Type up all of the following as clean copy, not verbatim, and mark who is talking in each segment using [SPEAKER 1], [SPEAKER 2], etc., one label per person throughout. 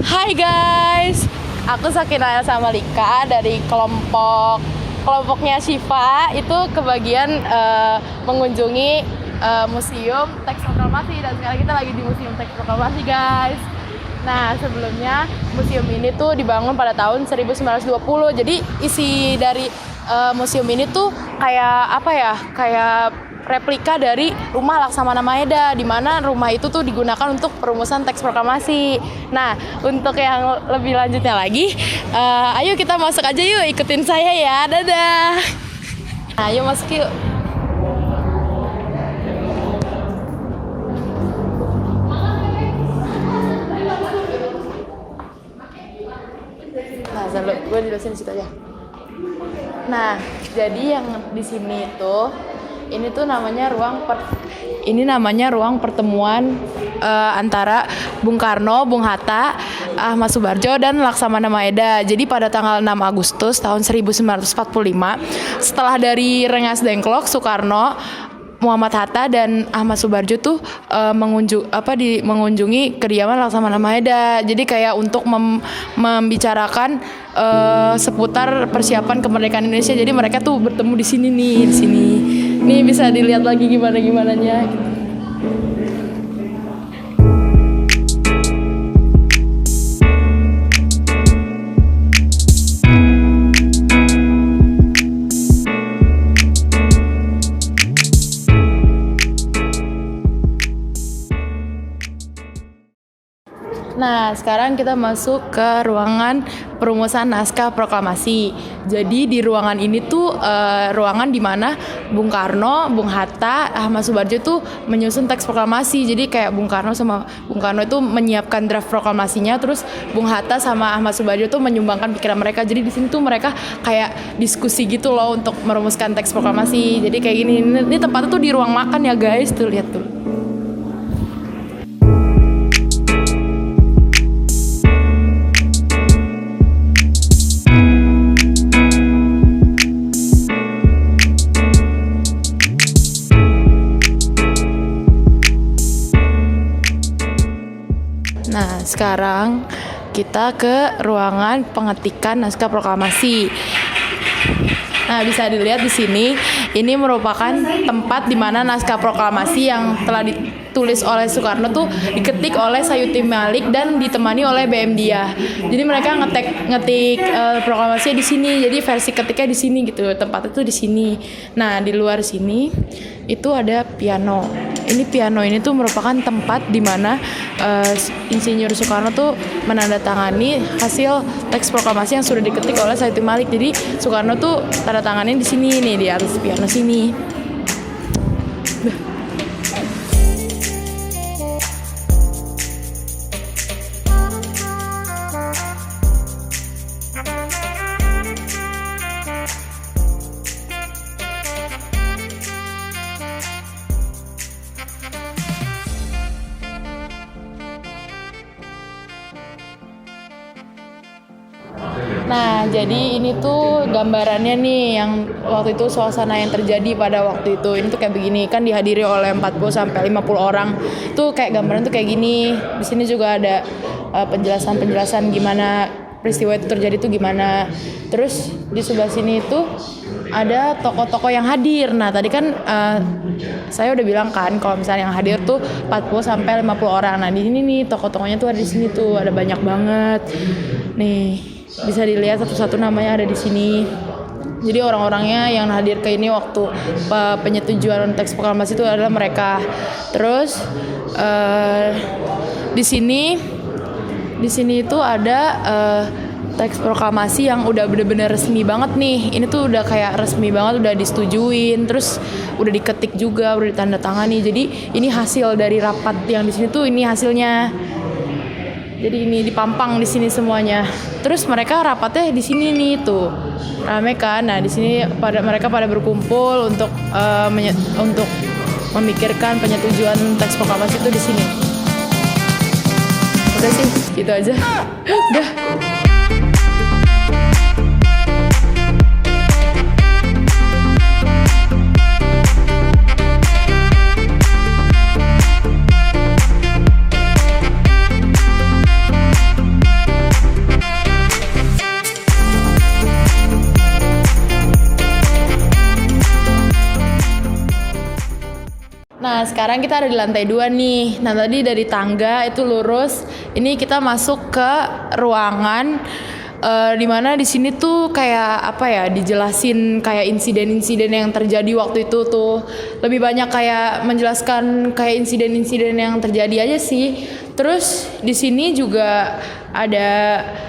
[SPEAKER 1] Hai guys, aku Sakina sama Lika dari kelompoknya Syifa itu kebagian mengunjungi Museum Teks Proklamasi, dan sekarang kita lagi di Museum Teks Proklamasi guys. Nah, sebelumnya museum ini tuh dibangun pada tahun 1920. Jadi isi dari museum ini tuh kayak apa ya? Kayak replika dari rumah Laksamana Maeda, di mana rumah itu tuh digunakan untuk perumusan teks proklamasi. Nah, untuk yang lebih lanjutnya lagi, ayo kita masuk aja yuk, ikutin saya ya, dadah. Nah, ayo masuk yuk. Nah, gue di situ aja. Nah, jadi yang di sini tuh ini namanya ruang pertemuan antara Bung Karno, Bung Hatta, Ahmad Subarjo, dan Laksamana Maeda. Jadi pada tanggal 6 Agustus tahun 1945, setelah dari Rengas Dengklok, Soekarno, Muhammad Hatta, dan Ahmad Subarjo tuh mengunjungi kediaman Laksamana Maeda. Jadi kayak untuk membicarakan seputar persiapan kemerdekaan Indonesia. Jadi mereka tuh bertemu di sini nih, di sini. Nih bisa dilihat lagi gimananya gitu. Nah, sekarang kita masuk ke ruangan perumusan naskah proklamasi. Jadi di ruangan ini tuh ruangan di mana Bung Karno, Bung Hatta, Ahmad Subarjo tuh menyusun teks proklamasi. Jadi kayak Bung Karno itu menyiapkan draft proklamasinya, terus Bung Hatta sama Ahmad Subarjo tuh menyumbangkan pikiran mereka. Jadi di sini tuh mereka kayak diskusi gitu loh untuk merumuskan teks proklamasi. Jadi kayak gini. Ini tempatnya tuh di ruang makan ya guys, tuh lihat tuh. Nah, sekarang kita ke ruangan pengetikan naskah proklamasi. Nah, bisa dilihat di sini, ini merupakan tempat di mana naskah proklamasi yang telah ditulis oleh Soekarno tuh diketik oleh Sayuti Malik dan ditemani oleh BM Dia. Jadi mereka ngetik proklamasinya di sini. Jadi versi ketiknya di sini gitu. Tempatnya tuh di sini. Nah, di luar sini itu ada piano. Piano ini tuh merupakan tempat di mana Insinyur Soekarno tuh menandatangani hasil teks proklamasi yang sudah diketik oleh Sayuti Malik. Jadi Soekarno tuh tanda tangannya di sini nih, di atas piano sini. Nah, jadi ini tuh gambarannya nih yang waktu itu suasana yang terjadi pada waktu itu. Ini tuh kayak begini, kan dihadiri oleh 40 sampai 50 orang. Tuh kayak gambaran tuh kayak gini. Di sini juga ada penjelasan gimana peristiwa itu terjadi tuh gimana. Terus di sebelah sini itu ada tokoh-tokoh yang hadir. Nah, tadi kan saya udah bilang kan kalau misalnya yang hadir tuh 40 sampai 50 orang. Nah, di sini nih tokoh-tokohnya tuh ada di sini tuh, ada banyak banget. Nih, bisa dilihat satu-satu namanya ada di sini. Jadi orang-orangnya yang hadir ke ini waktu penyetujuan teks proklamasi itu adalah mereka. Terus di sini itu ada teks proklamasi yang udah bener-bener resmi banget nih. Ini tuh udah kayak resmi banget, udah disetujuin, terus udah diketik juga, udah ditandatangani. Jadi ini hasil dari rapat yang di sini tuh, ini hasilnya. Jadi ini dipampang di sini semuanya. Terus mereka rapatnya di sini nih tuh, rame kan. Nah, di sini mereka pada berkumpul untuk memikirkan penyetujuan teks proklamasi itu di sini. Udah sih, gitu aja. Udah. Nah, sekarang kita ada di lantai 2 nih. Nah, tadi dari tangga itu lurus. Ini kita masuk ke ruangan dimana di sini tuh kayak apa ya, dijelasin kayak insiden-insiden yang terjadi waktu itu tuh. Lebih banyak kayak menjelaskan kayak insiden-insiden yang terjadi aja sih. Terus di sini juga ada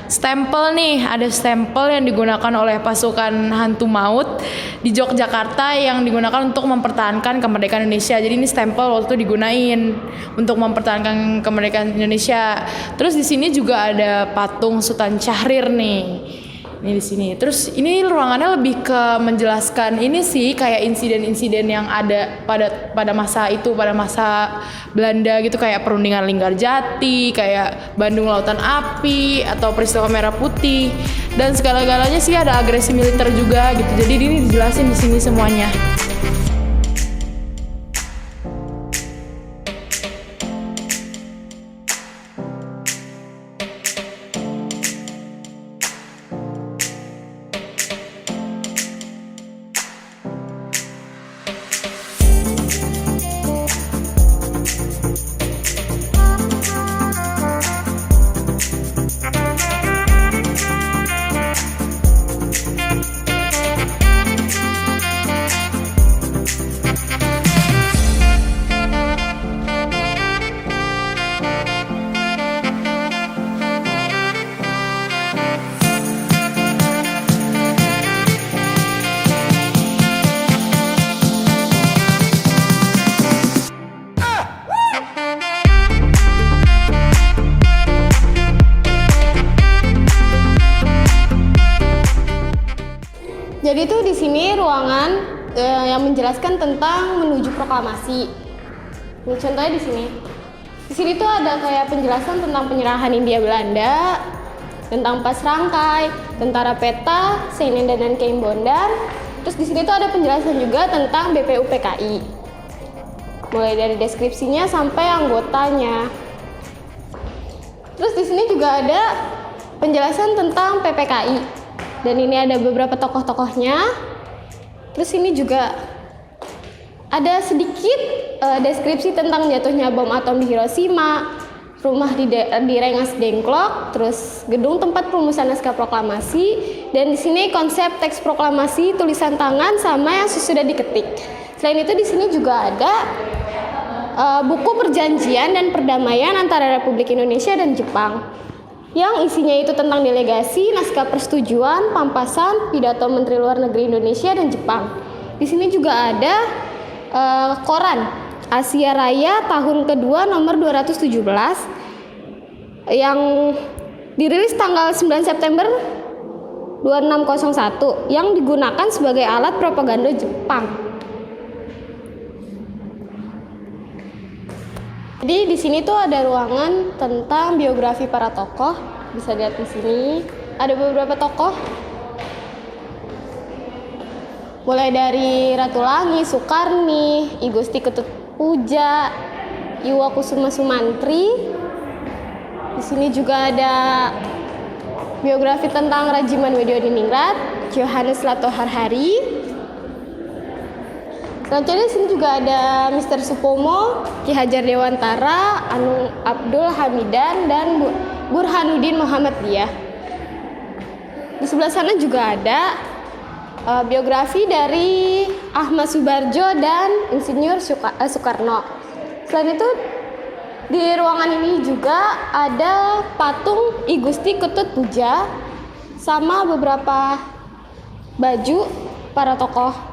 [SPEAKER 1] stempel nih, ada stempel yang digunakan oleh pasukan hantu maut di Yogyakarta yang digunakan untuk mempertahankan kemerdekaan Indonesia. Jadi ini stempel waktu itu digunain untuk mempertahankan kemerdekaan Indonesia. Terus di sini juga ada patung Sultan Syahrir nih. Ini di sini. Terus ini ruangannya lebih ke menjelaskan ini sih kayak insiden-insiden yang ada pada masa itu, pada masa Belanda gitu, kayak perundingan Linggarjati, kayak Bandung Lautan Api atau peristiwa Merah Putih, dan segala-galanya sih, ada agresi militer juga gitu. Jadi ini dijelasin di sini semuanya.
[SPEAKER 2] Jadi tuh di sini ruangan yang menjelaskan tentang menuju proklamasi. Ini contohnya di sini. Di sini tuh ada kayak penjelasan tentang penyerahan Hindia Belanda, tentang Pas Rangkai, tentara peta, Seinendan dan Keim Bondan. Terus di sini tuh ada penjelasan juga tentang BPUPKI. Mulai dari deskripsinya sampai anggotanya. Terus di sini juga ada penjelasan tentang PPKI. Dan ini ada beberapa tokoh-tokohnya. Terus ini juga ada sedikit deskripsi tentang jatuhnya bom atom di Hiroshima, rumah di Rengas Dengklok, terus gedung tempat perumusan naskah proklamasi, dan di sini konsep teks proklamasi tulisan tangan sama yang sudah diketik. Selain itu di sini juga ada buku perjanjian dan perdamaian antara Republik Indonesia dan Jepang, yang isinya itu tentang delegasi, naskah persetujuan, pampasan, pidato Menteri Luar Negeri Indonesia dan Jepang. Di sini juga ada koran Asia Raya tahun kedua nomor 217 yang dirilis tanggal 9 September 2601 yang digunakan sebagai alat propaganda Jepang. Jadi di sini tuh ada ruangan tentang biografi para tokoh. Bisa lihat di sini. Ada beberapa tokoh. Mulai dari Ratu Langi, Soekarni, I Gusti Ketut Puja, Iwakusuma Sumantri. Di sini juga ada biografi tentang Rajiman Weddiodiningrat, Johannes Latoharhari. Selanjutnya di sini juga ada Mr. Supomo, Ki Hajar Dewantara, Anung Abdul Hamidan, dan Burhanuddin Muhammad Diyah. Di sebelah sana juga ada biografi dari Ahmad Subarjo dan Insinyur Soekarno. Selain itu di ruangan ini juga ada patung I Gusti Ketut Puja sama beberapa baju para tokoh.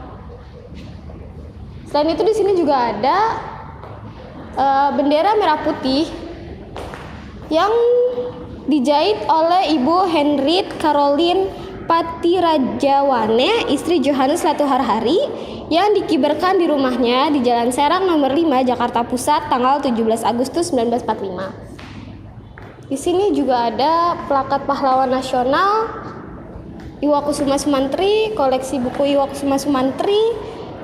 [SPEAKER 2] Selain itu di sini juga ada bendera merah putih yang dijahit oleh Ibu Henriette Caroline Patirajawane, istri Johannes Latoharhari, yang dikibarkan di rumahnya di Jalan Serang nomor 5 Jakarta Pusat tanggal 17 Agustus 1945. Di sini juga ada plakat pahlawan nasional Iwakusuma Sumantri, koleksi buku Iwakusuma Sumantri,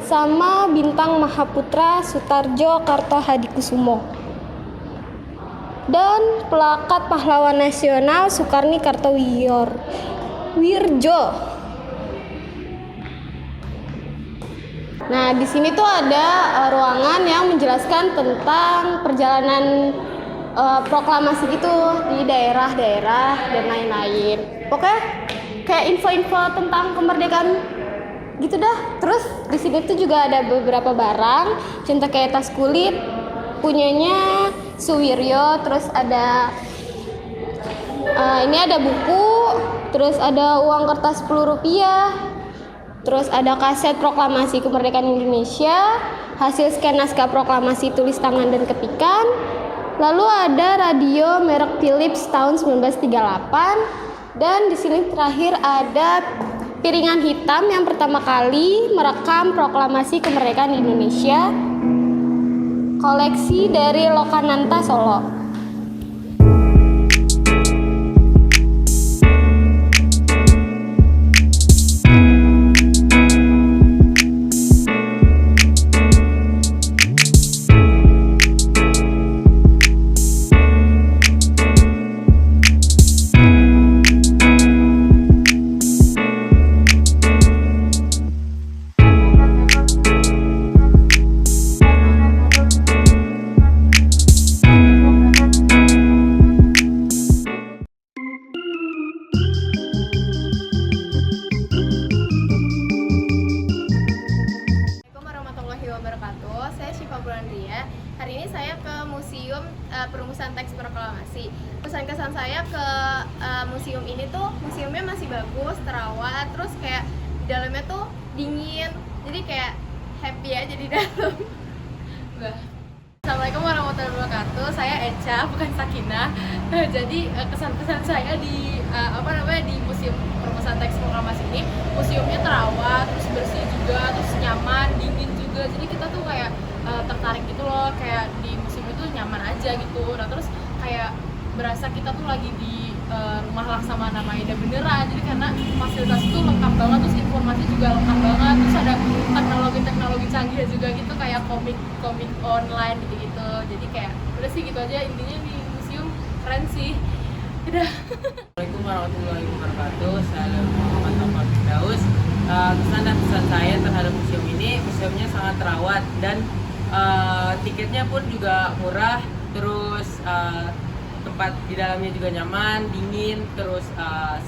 [SPEAKER 2] sama bintang Mahaputra Sutarjo Kartohadikusumo, dan plakat pahlawan nasional Sukarni Kartowirjo. Nah, di sini tuh ada ruangan yang menjelaskan tentang perjalanan proklamasi gitu di daerah-daerah dan lain-lain. Pokoknya kayak info-info tentang kemerdekaan gitu dah. Terus di sini tuh juga ada beberapa barang, contoh kayak tas kulit punyanya Suwiryo, terus ada ini ada buku, terus ada uang kertas Rp10, terus ada kaset proklamasi kemerdekaan Indonesia, hasil scan naskah proklamasi tulis tangan dan ketikan, lalu ada radio merek Philips tahun 1938, dan di sini terakhir ada piringan hitam yang pertama kali merekam proklamasi kemerdekaan Indonesia, koleksi dari Lokananta Solo.
[SPEAKER 3] Saya Syifa Bulandria. Hari ini saya ke Museum Perumusan Teks Proklamasi. Kesan-kesan saya ke museum ini tuh, museumnya masih bagus, terawat, terus kayak di dalamnya tuh dingin, jadi kayak happy aja di dalam. Assalamualaikum warahmatullahi wabarakatuh. Saya Echa, bukan Sakinah. Jadi kesan-kesan saya di di Museum Perumusan Teks Proklamasi ini, museumnya terawat, terus bersih juga, terus nyaman, dingin juga. Jadi kita tuh kayak tertarik gitu loh, kayak di museum itu nyaman aja gitu. Nah terus kayak berasa kita tuh lagi di rumah Laksamana Maeda beneran. Jadi karena fasilitas itu lengkap banget, terus informasi juga lengkap banget, terus ada teknologi canggih juga gitu, kayak komik online gitu. Jadi kayak udah sih gitu aja, intinya di museum keren sih. Udah.
[SPEAKER 4] Assalamualaikum warahmatullahi wabarakatuh. Saya Muhammad Taufik Firdaus. Kesan dan pesan saya terhadap museum ini, museumnya sangat terawat dan tiketnya pun juga murah, terus tempat di dalamnya juga nyaman, dingin, terus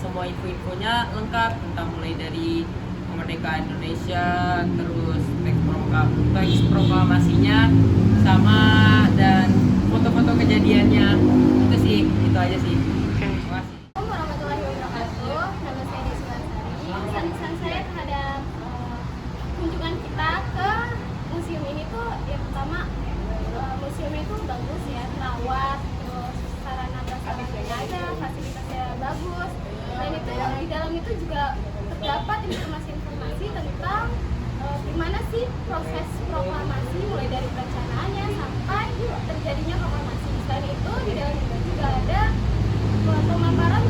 [SPEAKER 4] semua info-infonya lengkap tentang mulai dari kemerdekaan Indonesia, terus teks proklamasinya sama, dan foto-foto kejadiannya. Itu sih, itu aja sih. Terima kasih.
[SPEAKER 2] Assalamualaikum warahmatullahi wabarakatuh. Nama saya Desi Lansari. Pesan-pesan saya terhadap kunjungan kita ke museum ini tuh, yang pertama museumnya itu bagus ya, terawat, terus sarana prasarana ada, fasilitasnya bagus, dan itu di dalam itu juga terdapat informasi-informasi tentang gimana sih proses proklamasi mulai dari perencanaannya sampai terjadinya proklamasi. Selain itu di dalam itu juga ada pemaparan